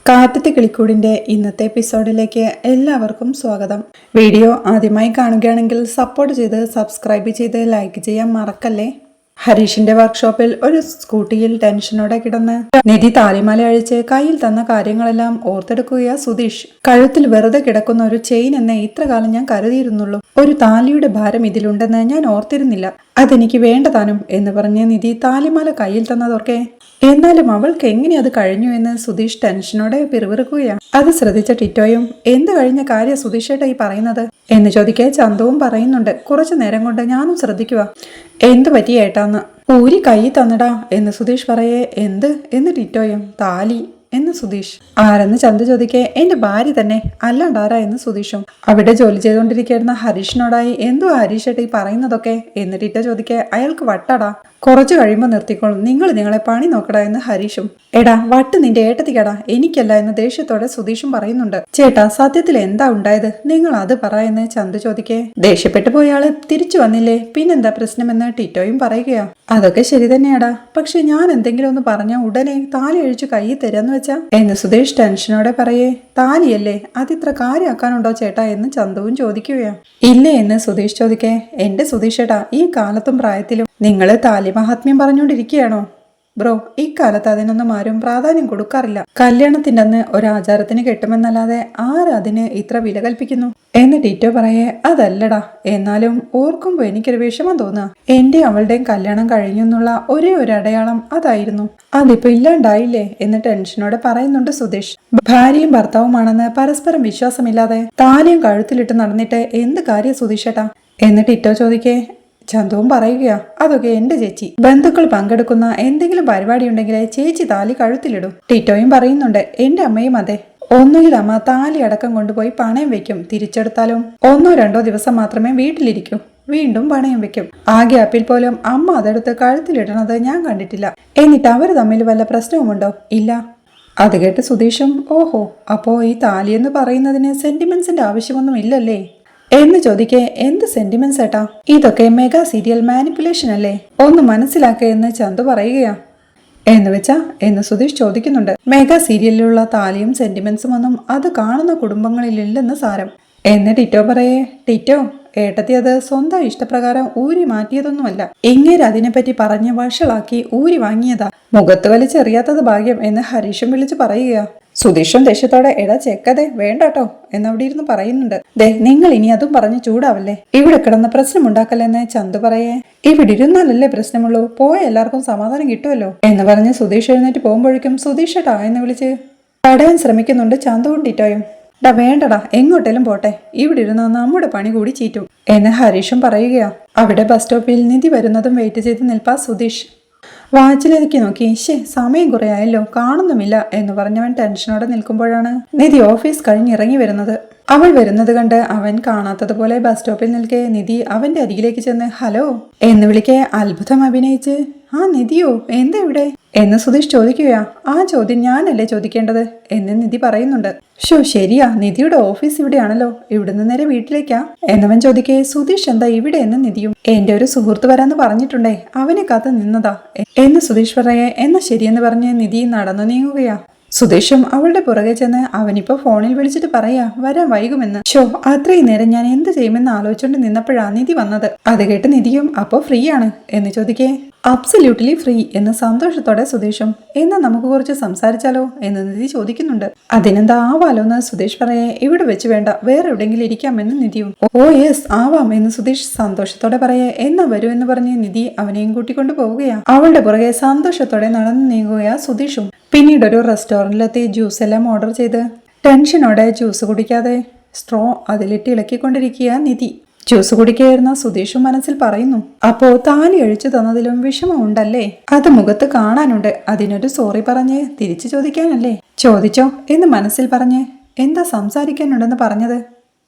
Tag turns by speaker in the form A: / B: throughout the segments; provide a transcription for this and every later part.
A: കാറ്റത്തെ കിളിക്കൂടിൻ്റെ ഇന്നത്തെ എപ്പിസോഡിലേക്ക് എല്ലാവർക്കും സ്വാഗതം. വീഡിയോ ആദ്യമായി കാണുകയാണെങ്കിൽ സപ്പോർട്ട് ചെയ്ത് സബ്സ്ക്രൈബ് ചെയ്ത് ലൈക്ക് ചെയ്യാൻ മറക്കല്ലേ. ഹരീഷിന്റെ വർക്ക്ഷോപ്പിൽ ഒരു സ്കൂട്ടിയിൽ ടെൻഷനോടെ കിടന്ന് നിധി താലിമാല അഴിച്ച് കയ്യിൽ തന്ന കാര്യങ്ങളെല്ലാം ഓർത്തെടുക്കുകയാ സുധീഷ്. കഴുത്തിൽ വെറുതെ കിടക്കുന്ന ഒരു ചെയിൻ എന്നെ ഇത്രകാലം ഞാൻ കരുതിയിരുന്നുള്ളൂ. ഒരു താലിയുടെ ഭാരം ഇതിലുണ്ടെന്ന് ഞാൻ ഓർത്തിരുന്നില്ല. അതെനിക്ക് വേണ്ടതാനും എന്ന് പറഞ്ഞ് നിധി താലിമാല കയ്യിൽ തന്നതൊക്കെ. എന്നാലും അവൾക്ക് എങ്ങനെ അത് കഴിഞ്ഞു എന്ന് സുധീഷ് ടെൻഷനോടെ പിറുപിറുക്കുകയാണ്. അത് ശ്രദ്ധിച്ച ടിറ്റോയും എന്ത് കഴിഞ്ഞ കാര്യം സുധീഷേട്ടാ ഈ പറയുന്നത് എന്ന് ചോദിക്കെ ചന്തവും പറയുന്നുണ്ട്. കുറച്ചു നേരം കൊണ്ട് ഞാനും ശ്രദ്ധിക്കുക. എന്തു പറ്റി ഏട്ടാന്ന്. ഊരി കൈ തന്നടാ എന്ന് സുധീഷ് പറയേ. എന്ത് എന്ന് ടിറ്റോയും. താലി എന്ന് സുധീഷ്. ആരെന്ന് ചന്തു ചോദിക്കെ. എന്റെ ഭാര്യ തന്നെ, അല്ലാണ്ടാരാ എന്ന് സുധീഷും. അവിടെ ജോലി ചെയ്തുകൊണ്ടിരിക്കുന്ന ഹരീഷിനോടായി എന്തു ഹരീഷേട്ട ഈ പറയുന്നതൊക്കെ എന്ന് ടിറ്റോ ചോദിക്കെ. അയാൾക്ക് വട്ടാടാ, കുറച്ചു കഴിയുമ്പോൾ നിർത്തിക്കോളും, നിങ്ങളെ പണി നോക്കടാ എന്ന് ഹരീഷും. എടാ വട്ട് നിന്റെ ഏട്ടത്തിക്കടാ, എനിക്കല്ല എന്ന് ദേഷ്യത്തോടെ സുധീഷും പറയുന്നുണ്ട്. ചേട്ടാ സത്യത്തിൽ എന്താ ഉണ്ടായത്, നിങ്ങൾ അത് പറ എന്ന് ചന്തു ചോദിക്കെ. ദേഷ്യപ്പെട്ടു പോയാള് തിരിച്ചു വന്നില്ലേ, പിന്നെന്താ പ്രശ്നമെന്ന് ടിറ്റോയും പറയുകയാ. അതൊക്കെ ശരി തന്നെയാടാ, പക്ഷെ ഞാൻ എന്തെങ്കിലും ഒന്ന് പറഞ്ഞ ഉടനെ താലി അഴിച്ചു കൈ തരാന്ന് വെച്ചാ എന്ന് സുധീഷ് ടെൻഷനോടെ പറയേ. താലിയല്ലേ, അതിത്ര കാര്യമാക്കാനുണ്ടോ ചേട്ടാ എന്ന് ചന്തുവും ചോദിക്കുകയാ. ഇല്ലേ എന്ന് സുധീഷ് ചോദിക്കേ. എന്റെ സുധീഷ് ചേട്ടാ, ഈ കാലത്തും പ്രായത്തിലും നിങ്ങള് താലി മഹാത്മ്യം പറഞ്ഞുകൊണ്ടിരിക്കുകയാണോ ബ്രോ? ഇക്കാലത്ത് അതിനൊന്നും ആരും പ്രാധാന്യം കൊടുക്കാറില്ല. കല്യാണത്തിന്റെ അന്ന് ഒരാചാരത്തിന് കെട്ടുമെന്നല്ലാതെ ആരതിന് ഇത്ര വില കൽപ്പിക്കുന്നു എന്ന് ടിറ്റോ പറയേ. അതല്ലടാ, എന്നാലും ഓർക്കുമ്പോ എനിക്കൊരു വിഷമം തോന്നുക. എന്റെ അവളുടെയും കല്യാണം കഴിഞ്ഞെന്നുള്ള ഒരേ ഒരു അടയാളം അതായിരുന്നു, അതിപ്പോ ഇല്ലാണ്ടായില്ലേ എന്ന് ടെൻഷനോടെ പറയുന്നുണ്ട് സുധീഷ്. ഭാര്യയും ഭർത്താവുമാണെന്ന് പരസ്പരം വിശ്വാസമില്ലാതെ താലിയും കഴുത്തിലിട്ട് നടന്നിട്ട് എന്ത് കാര്യം സുധീഷേട്ടാ എന്ന് ടിറ്റോ ചോദിക്കേ. ചന്തുവും പറയുകയാ. അതൊക്കെ എന്റെ ചേച്ചി, ബന്ധുക്കൾ പങ്കെടുക്കുന്ന എന്തെങ്കിലും പരിപാടി ഉണ്ടെങ്കിൽ ചേച്ചി താലി കഴുത്തിലിടും. ടിറ്റോയും പറയുന്നുണ്ട്. എന്റെ അമ്മയും അതെ, ഒന്നുകിൽ അമ്മ താലി അടക്കം കൊണ്ടുപോയി പണയം വെക്കും, തിരിച്ചെടുത്താലും 1-2 ദിവസം മാത്രമേ വീട്ടിലിരിക്കൂ, വീണ്ടും പണയം വെക്കും. ആ ഗ്യാപ്പിൽ പോലും അമ്മ അതെടുത്ത് കഴുത്തിലിടണത് ഞാൻ കണ്ടിട്ടില്ല. എന്നിട്ട് അവര് തമ്മിൽ വല്ല പ്രശ്നവുമുണ്ടോ? ഇല്ല. അത് കേട്ട് സുധീഷും ഓഹോ, അപ്പോ ഈ താലി എന്ന് പറയുന്നതിന് സെന്റിമെന്റ്സിന്റെ ആവശ്യമൊന്നും ഇല്ലല്ലേ എന്ന് ചോദിക്കേ. എന്ത് സെന്റിമെന്റ്സ് ഏട്ടാ, ഇതൊക്കെ മെഗാ സീരിയൽ മാനിപ്പുലേഷൻ അല്ലേ, ഒന്ന് മനസ്സിലാക്കേ എന്ന് ചന്തു പറയുകയാ. എന്ന് വെച്ചാ എന്ന് സുധീഷ് ചോദിക്കുന്നുണ്ട്. മെഗാ സീരിയലിലുള്ള താലിയും സെന്റിമെന്റ്സും ഒന്നും അത് കാണുന്ന കുടുംബങ്ങളിലില്ലെന്ന് സാരം എന്ന് ടിറ്റോ പറയേ. ടിറ്റോ, ഏട്ടത്തി അത് സ്വന്തം ഇഷ്ടപ്രകാരം ഊരി മാറ്റിയതൊന്നുമല്ല, ഇങ്ങനെ അതിനെപ്പറ്റി പറഞ്ഞ് വഷളാക്കി ഊരി വാങ്ങിയതാ. മുഖത്ത് വലിച്ചെറിയാത്തത് ഭാഗ്യം എന്ന് ഹരീഷും വിളിച്ച് പറയുകയാ. സുധീഷും ദേഷ്യത്തോടെ എടാ ചെക്കതെ വേണ്ടാട്ടോ എന്നവിടെ ഇരുന്ന് പറയുന്നുണ്ട്. ദേ, നിങ്ങൾ ഇനി അതും പറഞ്ഞ് ചൂടാവല്ലേ, ഇവിടെ കിടന്ന പ്രശ്നമുണ്ടാക്കല്ലെന്ന് ചന്തു പറയേ. ഇവിടെ ഇരുന്നാലല്ലേ പ്രശ്നമുള്ളൂ, പോയ എല്ലാവർക്കും സമാധാനം കിട്ടുമല്ലോ എന്ന് പറഞ്ഞ് സുധീഷ് എഴുന്നേറ്റ് പോകുമ്പോഴേക്കും സുധീഷേട്ടാ എന്ന് വിളിച്ച് തടയാൻ ശ്രമിക്കുന്നുണ്ട് ചന്തുവും ടിറ്റോയും. ഡാ വേണ്ടടാ, എങ്ങോട്ടേലും പോട്ടെ, ഇവിടെ ഇരുന്ന നമ്മുടെ പണി കൂടി ചീറ്റും എന്ന് ഹരീഷും പറയുകയാ. അവിടെ ബസ് സ്റ്റോപ്പിൽ നിധി വരുന്നതും വെയിറ്റ് ചെയ്ത് നിൽപ്പാ സുധീഷ്. വാച്ചിലേക്ക് നോക്കി. സമയം കുറെ ആയല്ലോ, കാണുന്നുമില്ല എന്ന് പറഞ്ഞവൻ ടെൻഷനോടെ നിൽക്കുമ്പോഴാണ് നിധി ഓഫീസ് കഴിഞ്ഞിറങ്ങി വരുന്നത്. അവൾ വരുന്നത് കണ്ട് അവൻ കാണാത്തതുപോലെ ബസ് സ്റ്റോപ്പിൽ നിൽക്കെ നിധി അവന്റെ അരികിലേക്ക് ചെന്ന് ഹലോ എന്ന് വിളിക്കെ. അത്ഭുതം അഭിനയിച്ച് ആ നിധിയോ, എന്താ ഇവിടെ എന്ന് സുധീഷ് ചോദിക്കുകയാ. ആ ചോദ്യം ഞാനല്ലേ ചോദിക്കേണ്ടത് എന്ന് നിധി പറയുന്നുണ്ട്. ശരിയാ, നിധിയുടെ ഓഫീസ് ഇവിടെയാണല്ലോ, ഇവിടുന്ന് നേരെ വീട്ടിലേക്കാ എന്നവൻ ചോദിക്കേ. സുധീഷ് എന്താ ഇവിടെ എന്ന് നിധിയും. എന്റെ ഒരു സുഹൃത്ത് വരാന്ന് പറഞ്ഞിട്ടുണ്ടേ, അവനെ കാത്ത് നിന്നതാ എന്ന് സുധീഷ് പറയേ. എന്നാ ശരിയെന്ന് പറഞ്ഞ് നിധി നടന്നു നീങ്ങുകയാ. സുധീഷും അവളുടെ പുറകെ ചെന്ന് അവനിപ്പോ ഫോണിൽ വിളിച്ചിട്ട് പറയാ വരാൻ വൈകുമെന്ന്. അത്രയും നേരം ഞാൻ എന്ത് ചെയ്യുമെന്ന് ആലോചിച്ചുകൊണ്ട് നിന്നപ്പോഴാ നിധി വന്നത്. അത് കേട്ട് നിധിയും അപ്പോ ഫ്രീ ആണ് എന്ന് ചോദിക്കേ. അബ്സല്യൂട്ട്ലി ഫ്രീ എന്ന് സന്തോഷത്തോടെ സുധീഷും. എന്നാ നമുക്ക് കുറച്ച് സംസാരിച്ചാലോ എന്ന് നിധി ചോദിക്കുന്നുണ്ട്. അതിനെന്താ ആവാലോ എന്ന് സുധീഷ് പറയേ. ഇവിടെ വെച്ച് വേണ്ട, വേറെ എവിടെയെങ്കിലും ഇരിക്കാമെന്ന് നിധിയും. ഓ യെസ് ആവാം എന്ന് സുധീഷ് സന്തോഷത്തോടെ പറയേ. എന്നാ വരൂ എന്ന് പറഞ്ഞ് നിധി അവനെയും കൂട്ടിക്കൊണ്ടു പോവുകയാ. അവളുടെ പുറകെ സന്തോഷത്തോടെ നടന്നു നീങ്ങുകയാ സുധീഷും. പിന്നീട് ഒരു റെസ്റ്റോറന്റിലെത്തി ജ്യൂസ് എല്ലാം ഓർഡർ ചെയ്ത് ടെൻഷനോടെ ജ്യൂസ് കുടിക്കാതെ സ്ട്രോ അതിലിട്ട് ഇളക്കിക്കൊണ്ടിരിക്കുക നിധി. ജ്യൂസ് കുടിക്കുകയായിരുന്ന സുധീഷും മനസ്സിൽ പറയുന്നു. അപ്പോ താലി അഴിച്ചു തന്നതിലും വിഷമമുണ്ടല്ലേ, അത് മുഖത്ത് കാണാനുണ്ട്, അതിനൊരു സോറി പറഞ്ഞ് തിരിച്ചു ചോദിക്കാനല്ലേ. ചോദിച്ചോ എന്ന് മനസ്സിൽ പറഞ്ഞ് എന്താ സംസാരിക്കാനുണ്ടെന്ന് പറഞ്ഞത്,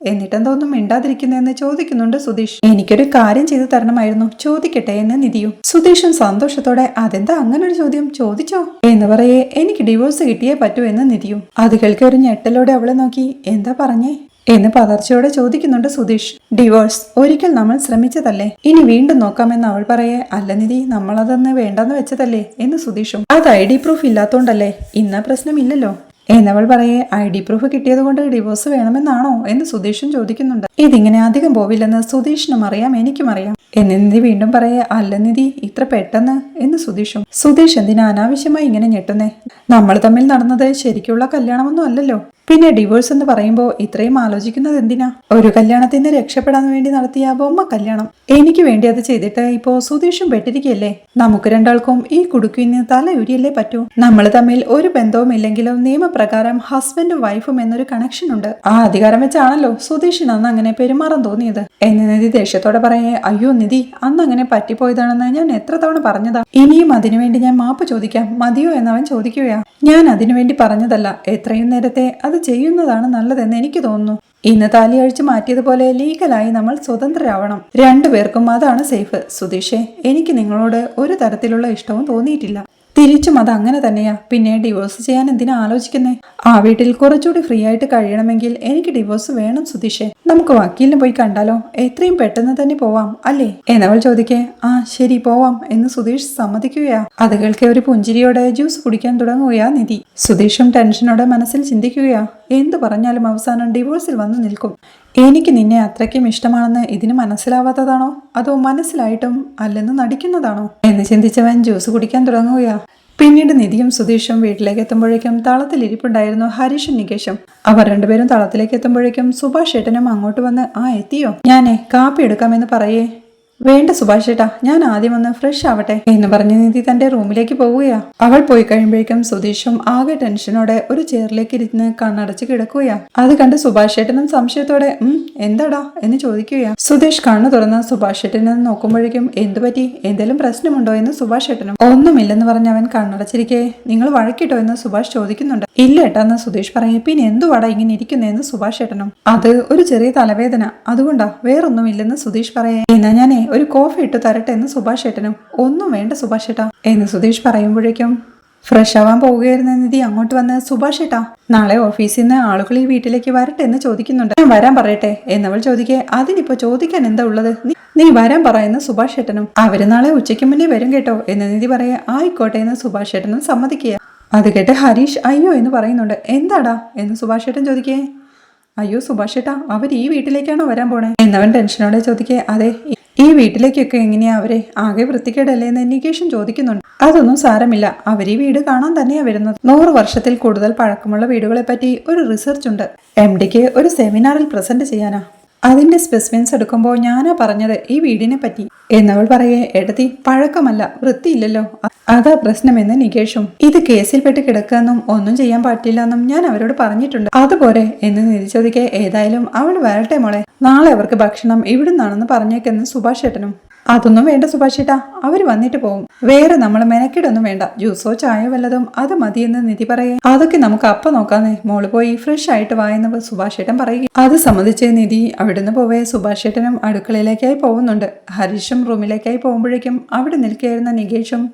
A: എന്നിട്ടെന്തോ ഒന്നും മിണ്ടാതിരിക്കുന്നതെന്ന് ചോദിക്കുന്നുണ്ട് സുധീഷ്. എനിക്കൊരു കാര്യം ചെയ്തു തരണമായിരുന്നു, ചോദിക്കട്ടെ എന്ന് നിധിയും. സുധീഷും സന്തോഷത്തോടെ അതെന്താ അങ്ങനൊരു ചോദ്യം, ചോദിച്ചോ എന്ന് പറയേ. എനിക്ക് ഡിവോഴ്സ് കിട്ടിയേ പറ്റൂ എന്ന് നിധിയും. അത് കേൾക്കെ ഒരു ഞെട്ടലോടെ അവളെ നോക്കി എന്താ പറഞ്ഞേ എന്ന് പതർച്ചയോടെ ചോദിക്കുന്നുണ്ട് സുധീഷ്. ഡിവോഴ്സ് ഒരിക്കൽ നമ്മൾ ശ്രമിച്ചതല്ലേ, ഇനി വീണ്ടും നോക്കാമെന്ന് അവൾ പറയേ. അല്ല നിധി, നമ്മളതൊന്ന് വേണ്ടെന്ന് വെച്ചതല്ലേ എന്ന് സുധീഷും. അത് ID പ്രൂഫ് ഇല്ലാത്തോണ്ടല്ലേ, ഇന്ന പ്രശ്നമില്ലല്ലോ എന്നവൾ പറയെ ID പ്രൂഫ് കിട്ടിയത് കൊണ്ട് ഡിവോഴ്സ് വേണമെന്നാണോ എന്ന് സുധീഷും ചോദിക്കുന്നുണ്ട്. ഇതിങ്ങനെ അധികം പോവില്ലെന്ന് സുധീഷിനും അറിയാം, എനിക്കും അറിയാം എന്ന് നിധി വീണ്ടും പറയെ. അല്ല നിധി, ഇത്ര പെട്ടെന്ന് എന്ന് സുധീഷും. സുധീഷ് എന്തിനാ അനാവശ്യമായി ഇങ്ങനെ ഞെട്ടുന്നേ? നമ്മൾ തമ്മിൽ നടന്നത് ശരിക്കുള്ള കല്യാണമൊന്നും അല്ലല്ലോ. പിന്നെ ഡിവോഴ്സ് എന്ന് പറയുമ്പോൾ ഇത്രയും ആലോചിക്കുന്നത് എന്തിനാ? ഒരു കല്യാണത്തിന് രക്ഷപ്പെടാൻ വേണ്ടി നടത്തിയ ബൊമ്മ കല്യാണം. എനിക്ക് വേണ്ടി അത് ചെയ്തിട്ട് ഇപ്പോ സുധീഷും പെട്ടിരിക്കുകയല്ലേ. നമുക്ക് രണ്ടാൾക്കും ഈ കുടുക്കിന് തലയുരിയല്ലേ പറ്റൂ. നമ്മൾ തമ്മിൽ ഒരു ബന്ധവും ഇല്ലെങ്കിലും നിയമപ്രകാരം ഹസ്ബൻഡും വൈഫും എന്നൊരു കണക്ഷൻ ഉണ്ട്. ആ അധികാരം വെച്ചാണല്ലോ സുധീഷിന് അന്ന് അങ്ങനെ പെരുമാറാൻ തോന്നിയത് എന്ന് നിധി ദേഷ്യത്തോടെ പറയേ. അയ്യോ നിധി, അന്ന് അങ്ങനെ പറ്റിപ്പോയതാണെന്ന് ഞാൻ എത്ര തവണ പറഞ്ഞതാ. ഇനിയും അതിനുവേണ്ടി ഞാൻ മാപ്പ് ചോദിക്കാം, മതിയോ എന്നവൻ ചോദിക്കുകയാ. ഞാൻ അതിനുവേണ്ടി പറഞ്ഞതല്ല, എത്രയും നേരത്തെ അത് ചെയ്യുന്നതാണ് നല്ലതെന്ന് എനിക്ക് തോന്നുന്നു. ഇന്ന് താലി അഴിച്ചു മാറ്റിയതുപോലെ ലീഗലായി നമ്മൾ സ്വതന്ത്രരാവണം. രണ്ടുപേർക്കും അതാണ് സേഫ്. സുധീഷേ, എനിക്ക് നിങ്ങളോട് ഒരു തരത്തിലുള്ള ഇഷ്ടവും തോന്നിയിട്ടില്ല. തിരിച്ചും അത് അങ്ങനെ തന്നെയാ. പിന്നെ ഡിവോഴ്സ് ചെയ്യാൻ എന്തിനാ ആലോചിക്കുന്നേ? ആ വീട്ടിൽ കുറച്ചുകൂടി ഫ്രീ ആയിട്ട് കഴിയണമെങ്കിൽ എനിക്ക് ഡിവോഴ്സ് വേണം സുധീഷേ. നമുക്ക് വക്കീലിന് പോയി കണ്ടാലോ? എത്രയും പെട്ടെന്ന് തന്നെ പോവാം അല്ലേ എന്നവൾ ചോദിക്കേ. ആ ശരി, പോവാം എന്ന് സുധീഷ് സമ്മതിക്കുകയാ. അത് കേൾക്കെ ഒരു പുഞ്ചിരിയോടെ ജ്യൂസ് കുടിക്കാൻ തുടങ്ങുകയാ നിധി. സുധീഷും ടെൻഷനോടെ മനസ്സിൽ ചിന്തിക്കുകയാ. എന്തു പറഞ്ഞാലും അവസാനം ഡിവോഴ്സിൽ വന്നു നിൽക്കും. എനിക്ക് നിന്നെ അത്രയ്ക്കും ഇഷ്ടമാണെന്ന് ഇതിന് മനസ്സിലാവാത്തതാണോ, അതോ മനസ്സിലായിട്ടും അല്ലെന്ന് നടിക്കുന്നതാണോ എന്ന് ചിന്തിച്ചവൻ ജ്യൂസ് കുടിക്കാൻ തുടങ്ങുകയാ. പിന്നീട് നിധിയും സുധീഷും വീട്ടിലേക്ക് എത്തുമ്പോഴേക്കും തളത്തിലിരിപ്പുണ്ടായിരുന്നു ഹരീഷും നികേഷും. അവർ രണ്ടുപേരും തളത്തിലേക്ക് എത്തുമ്പോഴേക്കും സുഭാഷ് ഏട്ടനും അങ്ങോട്ട് വന്ന് എത്തിയോ, ഞാനേ കാപ്പി എടുക്കാമെന്ന് പറയേ. വേണ്ട സുഭാഷ് ഏട്ടാ, ഞാൻ ആദ്യം ഒന്ന് ഫ്രഷ് ആവട്ടെ എന്ന് പറഞ്ഞ് നിധി തന്റെ റൂമിലേക്ക് പോവുകയാ. അവൾ പോയി കഴിയുമ്പോഴേക്കും സുധീഷും ആകെ ടെൻഷനോടെ ഒരു ചെയറിലേക്ക് ഇരുന്ന് കണ്ണടച്ച് കിടക്കുകയാ. അത് കണ്ട് സുഭാഷ് ഏട്ടനും സംശയത്തോടെ എന്താടാ എന്ന് ചോദിക്കുകയാ. സുധീഷ് കണ്ണു തുറന്ന് സുഭാഷ് ഏട്ടനെ നോക്കുമ്പോഴേക്കും എന്തു പറ്റി, എന്തെങ്കിലും പ്രശ്നമുണ്ടോ എന്ന് സുഭാഷ് ഏട്ടനും. ഒന്നുമില്ലെന്ന് പറഞ്ഞ് അവൻ കണ്ണടച്ചിരിക്കെ. നിങ്ങൾ വഴക്കിട്ടോ എന്ന് സുഭാഷ് ചോദിക്കുന്നുണ്ട്. ഇല്ല ഏട്ടാ എന്ന് സുധീഷ് പറയും. പിന്നെ എന്തുവാടാ ഇങ്ങനെ ഇരിക്കുന്നതെന്ന് സുഭാഷ് ഏട്ടനും. അത് ഒരു ചെറിയ തലവേദന, അതുകൊണ്ടാ, വേറൊന്നുമില്ലെന്ന് സുധീഷ് പറയേ. എന്നാ ഞാനേ ഒരു കോഫി ഇട്ട് തരട്ടെ എന്ന് സുഭാഷ് ഏട്ടനും. ഒന്നും വേണ്ട സുഭാഷ് ഏട്ടാ എന്ന് സുധീഷ് പറയുമ്പോഴേക്കും ഫ്രഷ് ആവാൻ പോവുകയായിരുന്ന നിധി അങ്ങോട്ട് വന്ന് സുഭാഷ് ഏട്ടാ, നാളെ ഓഫീസിൽ നിന്ന് ആളുകൾ ഈ വീട്ടിലേക്ക് വരട്ടെ എന്ന് ചോദിക്കുന്നുണ്ട്. ഞാൻ വരാൻ പറയട്ടെ എന്നവൾ ചോദിക്കേ. അതിനിപ്പോ ചോദിക്കാൻ എന്താ ഉള്ളത്, നീ വരാൻ പറയുന്ന സുഭാഷ് ഏട്ടനും. അവര് നാളെ ഉച്ചയ്ക്ക് മുന്നേ വരും കേട്ടോ എന്ന് നിധി പറയേ. ആയിക്കോട്ടെ എന്ന് സുഭാഷ് ഏട്ടനും സമ്മതിക്കുക. അത് കേട്ട് ഹരീഷ് അയ്യോ എന്ന് പറയുന്നുണ്ട്. എന്താടാ എന്ന് സുഭാഷ് ഏട്ടൻ ചോദിക്കേ. അയ്യോ സുഭാഷ് ഏട്ടാ, അവർ ഈ വീട്ടിലേക്കാണോ വരാൻ പോണേ എന്നവൻ ടെൻഷനോടെ ചോദിക്കേ. അതെ, ഈ വീട്ടിലേക്കൊക്കെ എങ്ങനെയാ അവരെ ആകെ വൃത്തികേടല്ലേ എന്ന് നികേഷും ചോദിക്കുന്നുണ്ട്. അതൊന്നും സാരമില്ല, അവർ ഈ വീട് കാണാൻ തന്നെയാ വരുന്നത്. 100 വർഷത്തിൽ കൂടുതൽ പഴക്കമുള്ള വീടുകളെ പറ്റി ഒരു റിസർച്ച് ഉണ്ട്. MDക്ക് ഒരു സെമിനാറിൽ പ്രസന്റ് ചെയ്യാനാ. അതിന്റെ സ്പെസിമെൻസ് എടുക്കുമ്പോൾ ഞാനാ പറഞ്ഞത് ഈ വീടിനെ പറ്റി എന്നവൾ പറയേ. എടതി, പഴക്കമല്ല, വൃത്തിയില്ലല്ലോ, അതാ പ്രശ്നമെന്ന് നികേഷും. ഇത് കേസിൽപ്പെട്ട് കിടക്കാന്നും ഒന്നും ചെയ്യാൻ പറ്റില്ല എന്നും ഞാൻ അവരോട് പറഞ്ഞിട്ടുണ്ട്. അതുപോലെ എന്ന് നിധി ചോദിക്കേ. ഏതായാലും അവൾ വരട്ടെ മോളെ, നാളെ അവർക്ക് ഭക്ഷണം ഇവിടുന്നാണെന്ന് പറഞ്ഞേക്കെന്ന് സുഭാഷ് ഏട്ടനും. അതൊന്നും വേണ്ട സുഭാഷ് ഏട്ടാ, അവര് വന്നിട്ട് പോവും. വേറെ നമ്മൾ മെനക്കിടൊന്നും വേണ്ട, ജ്യൂസോ ചായോ വല്ലതും അത് മതിയെന്ന് നിധി പറയേ. അതൊക്കെ നമുക്ക് അപ്പം നോക്കാന്നേ, മോള് പോയി ഫ്രഷ് ആയിട്ട് വായെന്ന് സുഭാഷ് ഏട്ടൻ പറയുക. അത് സംബന്ധിച്ച് നിധി അവിടുന്ന് പോവേ സുഭാഷ് ഏട്ടനും അടുക്കളയിലേക്കായി പോകുന്നുണ്ട്. ഹരീഷും റൂമിലേക്കായി പോകുമ്പോഴേക്കും അവിടെ നിൽക്കുകയായിരുന്ന നികേഷും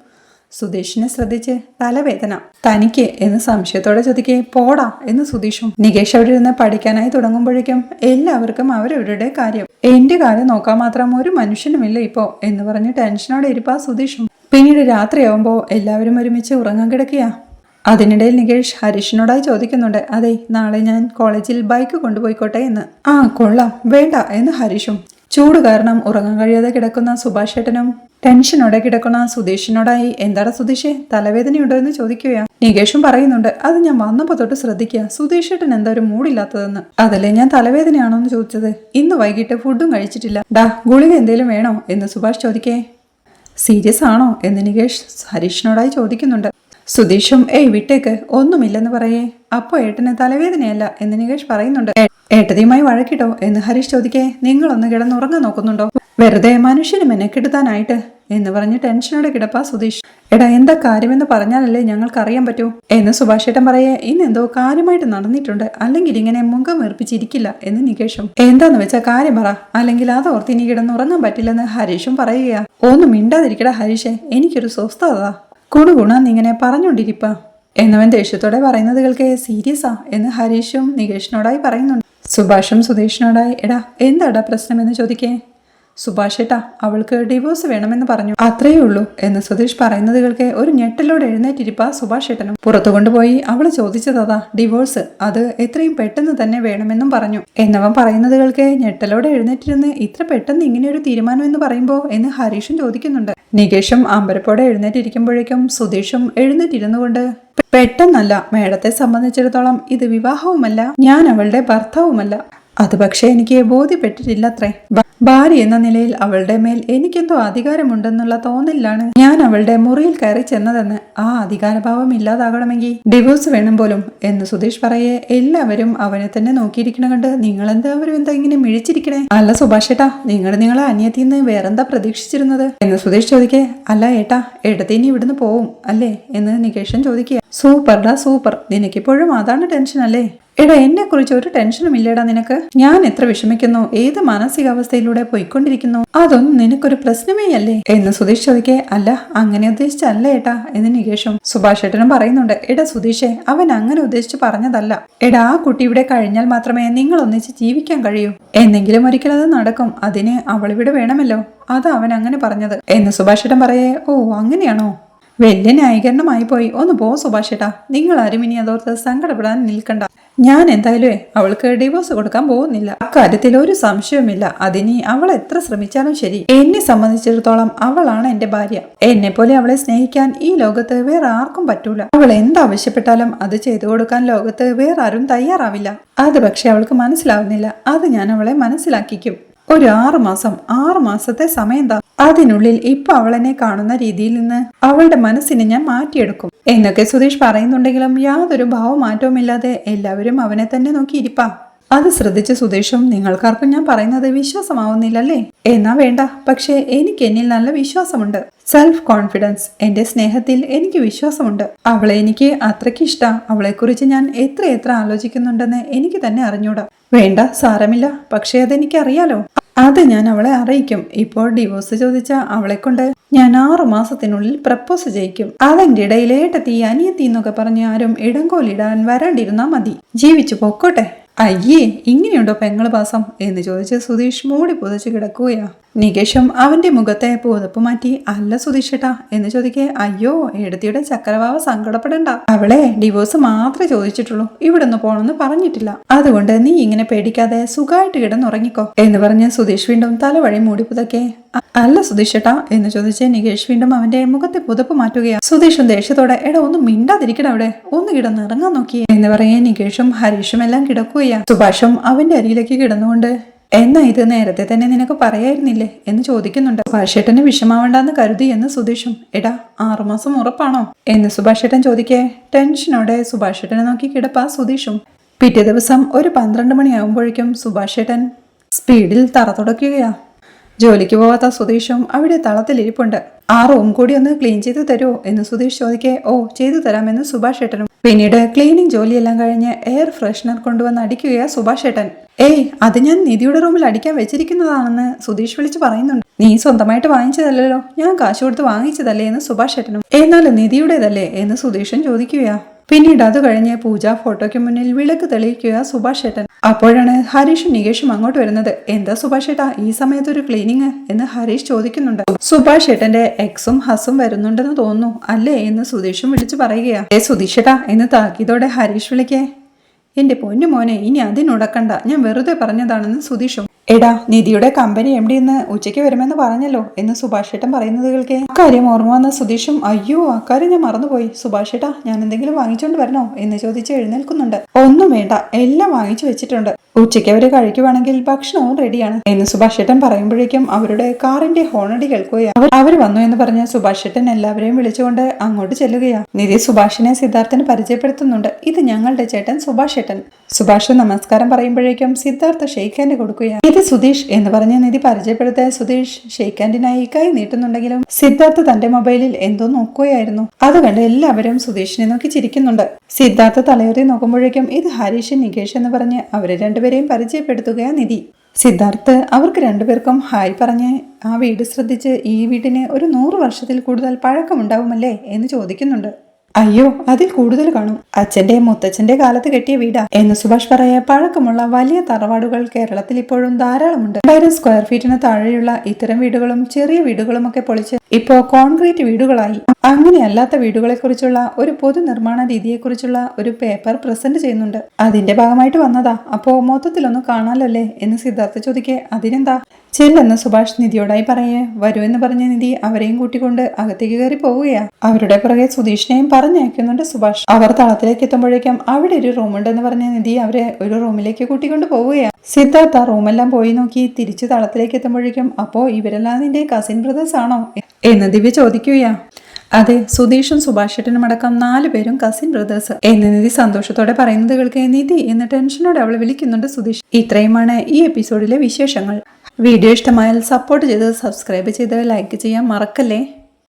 A: സുധീഷിനെ ശ്രദ്ധിച്ച് തലവേദന തനിക്ക് എന്ന് സംശയത്തോടെ ചോദിക്കേ. പോടാ എന്ന് സുധീഷും. നികേഷ് അവിടെ ഇരുന്ന് പഠിക്കാനായി തുടങ്ങുമ്പോഴേക്കും എല്ലാവർക്കും അവരവരുടെ കാര്യം, എന്റെ കാര്യം നോക്കാൻ മാത്രം ഒരു മനുഷ്യനുമില്ല ഇപ്പോ എന്ന് പറഞ്ഞ് ടെൻഷനോടെ ഇരിപ്പാ സുധീഷും. പിന്നീട് രാത്രിയാവുമ്പോ എല്ലാവരും ഒരുമിച്ച് ഉറങ്ങാൻ കിടക്കുക. അതിനിടയിൽ നികേഷ് ഹരീഷിനോടായി ചോദിക്കുന്നുണ്ട്. അതെ, നാളെ ഞാൻ കോളേജിൽ ബൈക്ക് കൊണ്ടുപോയിക്കോട്ടെ എന്ന്. കൊള്ളാം, വേണ്ട എന്ന് ഹരീഷും. ചൂട് കാരണം ഉറങ്ങാൻ കഴിയാതെ കിടക്കുന്ന സുഭാഷ് ഏട്ടനും ടെൻഷനോടെ കിടക്കുന്ന സുധീഷിനോടായി എന്താടാ സുധീഷേ, തലവേദനയുണ്ടോ എന്ന് ചോദിക്കുകയാ. നികേഷും പറയുന്നുണ്ട്. അത് ഞാൻ വന്നപ്പോ തൊട്ട് ശ്രദ്ധിക്കുക, സുധീഷ് ഏട്ടൻ എന്താ ഒരു മൂടില്ലാത്തതെന്ന്. അതല്ലേ ഞാൻ തലവേദനയാണോ എന്ന് ചോദിച്ചത്. ഇന്ന് വൈകിട്ട് ഫുഡും കഴിച്ചിട്ടില്ല. ഡാ, ഗുളിക എന്തേലും വേണോ എന്ന് സുഭാഷ് ചോദിക്കേ. സീരിയസ് ആണോ എന്ന് നികേഷ് ഹരീഷിനോടായി ചോദിക്കുന്നുണ്ട്. സുധീഷും വിട്ടേക്ക്, ഒന്നുമില്ലെന്ന് പറയേ. അപ്പോ ഏട്ടന് തലവേദനയല്ല എന്ന് നികേഷ് പറയുന്നുണ്ട്. ഏട്ടതിയുമായി വഴക്കിട്ടോ എന്ന് ഹരീഷ് ചോദിക്കേ. നിങ്ങളൊന്ന് കിടന്നുറങ്ങാൻ നോക്കുന്നുണ്ടോ? വെറുതെ മനുഷ്യന് മെനക്കെടുത്താനായിട്ട് എന്ന് പറഞ്ഞ് ടെൻഷനോടെ കിടപ്പാ സുധീഷ്. എടാ, എന്താ കാര്യമെന്ന് പറഞ്ഞാലല്ലേ ഞങ്ങൾക്കറിയാൻ പറ്റൂ എന്ന് സുഭാഷ് ഏട്ടൻ പറയേ. ഇന്നെന്തോ കാര്യമായിട്ട് നടന്നിട്ടുണ്ട്, അല്ലെങ്കിൽ ഇങ്ങനെ മുഖം വീർപ്പിച്ചിരിക്കില്ല എന്ന് നികേഷും. എന്താന്ന് വെച്ചാ കാര്യം പറ, അല്ലെങ്കിൽ അതോർത്ത് ഇനി കിടന്നുറങ്ങാൻ പറ്റില്ലെന്ന് ഹരീഷും പറയുകയാ. ഒന്നും മിണ്ടാതിരിക്കടാ ഹരീഷേ, എനിക്കൊരു സ്വസ്ഥത. കുണുകുണാന്നിങ്ങനെ പറഞ്ഞോണ്ടിരിപ്പ എന്നവൻ ദേഷ്യത്തോടെ പറയുന്നത് കേൾക്കേ. സീരിയസാ എന്ന് ഹരീഷും നികേഷിനോടായി പറയുന്നുണ്ട്. സുഭാഷും സുധീഷിനോടായി എടാ എന്താടാ പ്രശ്നം എന്ന് ചോദിക്കേ. സുഭാഷ് ഏട്ടാ, അവൾക്ക് ഡിവോഴ്സ് വേണമെന്ന് പറഞ്ഞു, അത്രയേ ഉള്ളൂ എന്ന് സുധീഷ് പറയുന്നത് കേൾക്കെ ഒരു ഞെട്ടലോടെ എഴുന്നേറ്റിരിപ്പാ സുഭാഷ് ഏട്ടനും. പുറത്തു കൊണ്ടുപോയി അവള് ചോദിച്ചതാ ഡിവോഴ്സ്, അത് എത്രയും പെട്ടെന്ന് തന്നെ വേണമെന്നും പറഞ്ഞു. എന്നവൻ പറയുന്നത് കേൾക്കെ ഞെട്ടലോടെ എഴുന്നേറ്റിരുന്ന് ഇത്ര പെട്ടെന്ന് ഇങ്ങനെയൊരു തീരുമാനം എന്ന് പറയുമ്പോ എന്ന് ഹരീഷും ചോദിക്കുന്നുണ്ട്. നികേഷും അമ്പരപ്പോടെ എഴുന്നേറ്റിരിക്കുമ്പോഴേക്കും സുധീഷും എഴുന്നേറ്റിരുന്നു കൊണ്ട്, പെട്ടെന്നല്ല, മേഡത്തെ സംബന്ധിച്ചിടത്തോളം ഇത് വിവാഹവുമല്ല, ഞാൻ അവളുടെ ഭർത്താവുമല്ല. അത് പക്ഷേ എനിക്ക് ബോധ്യപ്പെട്ടിട്ടില്ലത്രേ. ഭാര്യ എന്ന നിലയിൽ അവളുടെ മേൽ എനിക്കെന്തോ അധികാരമുണ്ടെന്നുള്ള തോന്നലിലാണ് ഞാൻ അവളുടെ മുറിയിൽ കയറി ചെന്നതെന്ന്. ആ അധികാരഭാവം ഇല്ലാതാകണമെങ്കിൽ ഡിവോഴ്സ് വേണം പോലും എന്ന് സുധീഷ് പറയേ എല്ലാവരും അവനെ തന്നെ നോക്കിയിരിക്കണ കണ്ട് നിങ്ങളെന്താവരും എന്താ ഇങ്ങനെ മിഴിച്ചിരിക്കണേ? അല്ല സുഭാഷ് ഏട്ടാ, നിങ്ങളെ അനിയത്തിന്ന് വേറെന്താ പ്രതീക്ഷിച്ചിരുന്നത് എന്ന് സുധീഷ് ചോദിക്കേ. അല്ല ഏട്ടാ, ഏട്ടത്തിനി ഇവിടുന്ന് പോവും അല്ലേ എന്ന് നികേഷൻ ചോദിക്കുക. സൂപ്പർഡാ സൂപ്പർ, നിനക്കിപ്പോഴും അതാണ് ടെൻഷൻ അല്ലേ? എടാ, എന്നെ കുറിച്ച് ഒരു ടെൻഷനും ഇല്ലേടാ നിനക്ക്. ഞാൻ എത്ര വിഷമിക്കുന്നു, ഏത് മാനസികാവസ്ഥയിലൂടെ പോയിക്കൊണ്ടിരിക്കുന്നു, അതൊന്നും നിനക്കൊരു പ്രശ്നമേ അല്ലേ എന്ന് സുധീഷ് ചോദിക്കേ. അല്ല, അങ്ങനെ ഉദ്ദേശിച്ചല്ല ഏട്ടാ എന്ന് നികേഷും. സുഭാഷ് ഏട്ടനും പറയുന്നുണ്ട്. എടാ സുധീഷേ, അവൻ അങ്ങനെ ഉദ്ദേശിച്ച് പറഞ്ഞതല്ല. എടാ, ആ കുട്ടി ഇവിടെ കഴിഞ്ഞാൽ മാത്രമേ നിങ്ങൾ ഒന്നിച്ച് ജീവിക്കാൻ കഴിയൂ. എന്നെങ്കിലും ഒരിക്കൽ അത് നടക്കും, അതിന് അവളിവിടെ വേണമല്ലോ, അതാ അവൻ അങ്ങനെ പറഞ്ഞത് എന്ന് സുഭാഷ് ഏട്ടൻ പറയേ. ഓ അങ്ങനെയാണോ? വലിയ ന്യായീകരണമായി പോയി. ഒന്ന് പോ സുഭാഷ് ഏട്ടാ, നിങ്ങളാരും ഇനി അതോർത്ത് സങ്കടപ്പെടാൻ നിൽക്കണ്ട. ഞാൻ എന്തായാലും അവൾക്ക് ഡിവോഴ്സ് കൊടുക്കാൻ പോകുന്നില്ല, അക്കാര്യത്തിൽ ഒരു സംശയവുമില്ല. അതിനി അവൾ എത്ര ശ്രമിച്ചാലും ശരി, എന്നെ സംബന്ധിച്ചിടത്തോളം അവളാണ് എന്റെ ഭാര്യ. എന്നെ പോലെ അവളെ സ്നേഹിക്കാൻ ഈ ലോകത്ത് വേറെ ആർക്കും പറ്റൂല. അവൾ എന്താവശ്യപ്പെട്ടാലും അത് ചെയ്തു കൊടുക്കാൻ ലോകത്ത് വേറെ ആരും തയ്യാറാവില്ല. അത് പക്ഷെ അവൾക്ക് മനസ്സിലാവുന്നില്ല. അത് ഞാൻ അവളെ മനസ്സിലാക്കിക്കും. ഒരു 6 മാസത്തെ സമയം താ. അതിനുള്ളിൽ ഇപ്പൊ അവളെന്നെ കാണുന്ന രീതിയിൽ നിന്ന് അവളുടെ മനസ്സിനെ ഞാൻ മാറ്റിയെടുക്കും എന്നൊക്കെ സുധീഷ് പറയുന്നുണ്ടെങ്കിലും യാതൊരു ഭാവമാറ്റവുമില്ലാതെ എല്ലാവരും അവനെ തന്നെ നോക്കിയിരിപ്പാ. അത് ശ്രദ്ധിച്ച് സുധീഷും, നിങ്ങൾക്കാർക്കും ഞാൻ പറയുന്നത് വിശ്വാസമാവുന്നില്ലല്ലേ? എന്നാ വേണ്ട, പക്ഷേ എനിക്ക് എന്നിൽ നല്ല വിശ്വാസമുണ്ട്. സെൽഫ് കോൺഫിഡൻസ്, എന്റെ സ്നേഹത്തിൽ എനിക്ക് വിശ്വാസമുണ്ട്. അവളെ എനിക്ക് അത്രയ്ക്ക് ഇഷ്ട. അവളെക്കുറിച്ച് ഞാൻ എത്ര ആലോചിക്കുന്നുണ്ടെന്ന് എനിക്ക് തന്നെ അറിഞ്ഞൂടാ. വേണ്ട, സാരമില്ല, പക്ഷേ അതെനിക്കറിയാലോ. അത് ഞാൻ അവളെ അറിയിക്കും. ഇപ്പോൾ ഡിവോഴ്സ് ചോദിച്ച അവളെ കൊണ്ട് ഞാൻ 6 മാസത്തിനുള്ളിൽ പ്രപ്പോസ് ചെയ്യിക്കും. അതിന്റെ ഇടയിൽ ഏട്ടത്തി അനിയത്തി എന്നൊക്കെ പറഞ്ഞ് ആരും ഇടങ്കോലിടാൻ വരാണ്ടിരുന്നാ മതി. ജീവിച്ചു പൊക്കോട്ടെ. അയ്യേ, ഇങ്ങനെയുണ്ടോ പെങ്ങള് പാസം എന്ന് ചോദിച്ച് സുധീഷ് മൂടി പുതച്ച് കിടക്കുകയാ. നികേഷും അവന്റെ മുഖത്തെ പുതപ്പ് മാറ്റി, അല്ല സുധീഷേട്ടാ എന്ന് ചോദിക്കേ. അയ്യോ, ഏടത്തിയുടെ ചക്രവാവ സങ്കടപ്പെടണ്ട. അവളെ ഡിവോഴ്സ് മാത്രമേ ചോദിച്ചിട്ടുള്ളൂ, ഇവിടുന്ന് പോണെന്ന് പറഞ്ഞിട്ടില്ല. അതുകൊണ്ട് നീ ഇങ്ങനെ പേടിക്കാതെ സുഖമായിട്ട് കിടന്നുറങ്ങിക്കോ എന്ന് പറഞ്ഞ് സുധീഷ് വീണ്ടും തലവഴി മൂടി പുതക്കേ. അല്ല സുധീഷേട്ടാ എന്ന് ചോദിച്ച് നികേഷ് വീണ്ടും അവന്റെ മുഖത്തെ പുതപ്പ് മാറ്റുകയാ. സുധീഷും ദേഷ്യത്തോടെ, എടാ ഒന്ന് മിണ്ടാതിരിക്കണം, അവിടെ ഒന്ന് കിടന്നിറങ്ങാൻ നോക്കിയേ എന്ന് പറയേ നികേഷും ഹരീഷും എല്ലാം കിടക്കുകയാ. സുഭാഷും അവന്റെ അരിയിലേക്ക് കിടന്നുകൊണ്ട്, എന്നാ ഇത് നേരത്തെ തന്നെ നിനക്ക് പറയായിരുന്നില്ലേ എന്ന് ചോദിക്കുന്നുണ്ട്. സുഭാഷേട്ടന് വിഷമാവണ്ടെന്ന് കരുതി എന്ന് സുധീഷും. എടാ, 6 മാസം ഉറപ്പാണോ എന്ന് സുഭാഷേട്ടൻ ചോദിക്കേ. ടെൻഷനോടെ സുഭാഷേട്ടനെ നോക്കി കിടപ്പാ സുധീഷും. പിറ്റേ ദിവസം ഒരു 12 മണിയാകുമ്പോഴേക്കും സുഭാഷേട്ടൻ സ്പീഡിൽ തറ തുടയ്ക്കുകയാ. ജോലിക്ക് പോവാത്ത സുധീഷും അവിടെ തളത്തിലിരിപ്പുണ്ട്. ആ റൂം കൂടി ഒന്ന് ക്ലീൻ ചെയ്ത് തരുമോ എന്ന് സുധീഷ് ചോദിക്കേ. ഓ, ചെയ്തു തരാമെന്ന് സുഭാഷ് ഏട്ടനും. പിന്നീട് ക്ലീനിങ് ജോലിയെല്ലാം കഴിഞ്ഞ് എയർ ഫ്രഷ്നർ കൊണ്ടുവന്ന് അടിക്കുകയാ സുഭാഷ് ഏട്ടൻ. ഏയ്, അത് ഞാൻ നിധിയുടെ റൂമിൽ അടിക്കാൻ വെച്ചിരിക്കുന്നതാണെന്ന് സുധീഷ് വിളിച്ച് പറയുന്നുണ്ട്. നീ സ്വന്തമായിട്ട് വാങ്ങിച്ചതല്ലോ, ഞാൻ കാശ് കൊടുത്ത് വാങ്ങിച്ചതല്ലേ എന്ന് സുഭാഷ് ഏട്ടനും. എന്നാലും നിധിയുടേതല്ലേ എന്ന് സുധീഷും ചോദിക്കുകയാ. പിന്നീട് അത് കഴിഞ്ഞ് പൂജ ഫോട്ടോയ്ക്ക് മുന്നിൽ വിളക്ക് തെളിയിക്കുക സുഭാഷ് ഏട്ടൻ. അപ്പോഴാണ് ഹരീഷും നികേഷും അങ്ങോട്ട് വരുന്നത്. എന്താ സുഭാഷ് ഏട്ടാ ഈ സമയത്ത് ഒരു ക്ലീനിങ് എന്ന് ഹരീഷ് ചോദിക്കുന്നുണ്ട്. സുഭാഷ് ഏട്ടന്റെ എക്സും ഹസും വരുന്നുണ്ടെന്ന് തോന്നുന്നു അല്ലേ എന്ന് സുധീഷും വിളിച്ചു പറയുകയാ. സുധീഷ് ഏട്ടാ എന്ന് താക്കീതോടെ ഹരീഷ് വിളിക്കേ. എന്റെ പൊന്നു മോനെ, ഇനി അതിനുടക്കണ്ട, ഞാൻ വെറുതെ പറഞ്ഞതാണെന്ന് സുധീഷും. എടാ, നിധിയുടെ കമ്പനി MD എന്ന് ഉച്ചയ്ക്ക് വരുമെന്ന് പറഞ്ഞല്ലോ എന്ന് സുഭാഷ് ഏട്ടൻ പറയുന്നത് കേൾക്കേ. അക്കാര്യം ഓർമ്മ വന്ന സുധീഷും, അയ്യോ അക്കാര്യം ഞാൻ മറന്നുപോയി, സുഭാഷ് ഏട്ടാ ഞാൻ എന്തെങ്കിലും വാങ്ങിച്ചോണ്ട് വരണോ എന്ന് ചോദിച്ച് എഴുന്നേൽക്കുന്നുണ്ട്. ഒന്നും വേണ്ട, എല്ലാം വാങ്ങിച്ചു വെച്ചിട്ടുണ്ട്. ഉച്ചയ്ക്ക് അവര് കഴിക്കുവാണെങ്കിൽ ഭക്ഷണവും റെഡിയാണ് എന്ന് സുഭാഷ് ഏട്ടൻ പറയുമ്പോഴേക്കും അവരുടെ കാറിന്റെ ഹോണടി കേൾക്കുകയാണ്. അവർ വന്നു എന്ന് പറഞ്ഞ് സുഭാഷ് ഏട്ടൻ എല്ലാവരെയും വിളിച്ചുകൊണ്ട് അങ്ങോട്ട് ചെല്ലുകയാ. നിധി സുഭാഷിനെ സിദ്ധാർത്ഥന് പരിചയപ്പെടുത്തുന്നുണ്ട്. ഇത് ഞങ്ങളുടെ ചേട്ടൻ സുഭാഷ് ഏട്ടൻ. സുഭാഷ് നമസ്കാരം പറയുമ്പോഴേക്കും സിദ്ധാർത്ഥ ഷെയ്ക്ക് ഹാൻഡ് കൊടുക്കുകയാണ്. ഇത് സുധീഷ് എന്ന് പറഞ്ഞ് നിധി പരിചയപ്പെടുത്താൻ സുധീഷ് ഷെയ്ക്ക് ഹാൻഡിനായി കൈ നീട്ടുന്നുണ്ടെങ്കിലും സിദ്ധാർത്ഥ തന്റെ മൊബൈലിൽ എന്തോ നോക്കുകയായിരുന്നു. അതുകണ്ട് എല്ലാവരും സുധീഷിനെ നോക്കി ചിരിക്കുന്നുണ്ട്. സിദ്ധാർത്ഥ തലയുറി നോക്കുമ്പോഴേക്കും ഇത് ഹരീഷ് നികേഷ് എന്ന് പറഞ്ഞ് അവരെ രണ്ടുപേരെയും പരിചയപ്പെടുത്തുകയാണ് നിധി. സിദ്ധാർത്ഥ് അവർക്ക് രണ്ടുപേർക്കും ഹായ് പറഞ്ഞ് ആ വീട് ശ്രദ്ധിച്ച് ഈ വീടിന് ഒരു 100 വർഷത്തിൽ കൂടുതൽ പഴക്കമുണ്ടാവുമല്ലേ എന്ന് ചോദിക്കുന്നുണ്ട്. അയ്യോ, അതിൽ കൂടുതൽ കാണും. അച്ഛന്റെ മുത്തച്ഛന്റെ കാലത്ത് കെട്ടിയ വീടാ എന്ന് സുഭാഷ് പറയാ. പഴക്കമുള്ള വലിയ തറവാടുകൾ കേരളത്തിൽ ഇപ്പോഴും ധാരാളമുണ്ട്. 1000 സ്ക്വയർ ഫീറ്റിന് താഴെയുള്ള ഇത്തരം വീടുകളും ചെറിയ വീടുകളും ഒക്കെ പൊളിച്ച് ഇപ്പോ കോൺക്രീറ്റ് വീടുകളായി. അങ്ങനെയല്ലാത്ത വീടുകളെ കുറിച്ചുള്ള ഒരു പൊതു നിർമ്മാണ രീതിയെക്കുറിച്ചുള്ള ഒരു പേപ്പർ പ്രസന്റ് ചെയ്യുന്നുണ്ട്. അതിന്റെ ഭാഗമായിട്ട് വന്നതാ. അപ്പോ മൊത്തത്തിലൊന്ന് കാണാലല്ലേ എന്ന് സിദ്ധാർത്ഥ ചോദിക്കേ. അതിനെന്താ, ചെല്ലെന്ന് സുഭാഷ് നിധിയോടായി പറയേ. വരൂ എന്ന് പറഞ്ഞ നിധി അവരെയും കൂട്ടിക്കൊണ്ട് അകത്തേക്ക് കയറി പോവുകയാ. അവരുടെ പുറകെ സുധീഷിനെയും പറഞ്ഞയക്കുന്നുണ്ട് സുഭാഷ്. അവർ തളത്തിലേക്ക് എത്തുമ്പോഴേക്കും അവിടെ ഒരു റൂമുണ്ടെന്ന് പറഞ്ഞ നിധി അവരെ ഒരു റൂമിലേക്ക് കൂട്ടിക്കൊണ്ട് പോവുകയാ. സിദ്ധാർത്ഥ റൂമെല്ലാം പോയി നോക്കി തിരിച്ചു തളത്തിലേക്ക് എത്തുമ്പോഴേക്കും അപ്പോ ഇവരെല്ലാം നിന്റെ കസിൻ ബ്രദേഴ്സ് ആണോ എന്ന് ദിവ്യ ചോദിക്കുകയാ. അതെ, സുധീഷും സുഭാഷേട്ടനും അടക്കം 4 പേരും കസിൻ ബ്രദേഴ്സ് എന്ന് നിധി സന്തോഷത്തോടെ പറയുന്നത് കേൾക്കെ നിധി എന്ന് ടെൻഷനോടെ അവൾ വിളിക്കുന്നുണ്ട് സുധീഷ്. ഇത്രയുമാണ് ഈ എപ്പിസോഡിലെ വിശേഷങ്ങൾ. വീഡിയോ ഇഷ്ടമായാൽ സപ്പോർട്ട് ചെയ്ത് സബ്സ്ക്രൈബ് ചെയ്ത് ലൈക്ക് ചെയ്യാൻ മറക്കല്ലേ.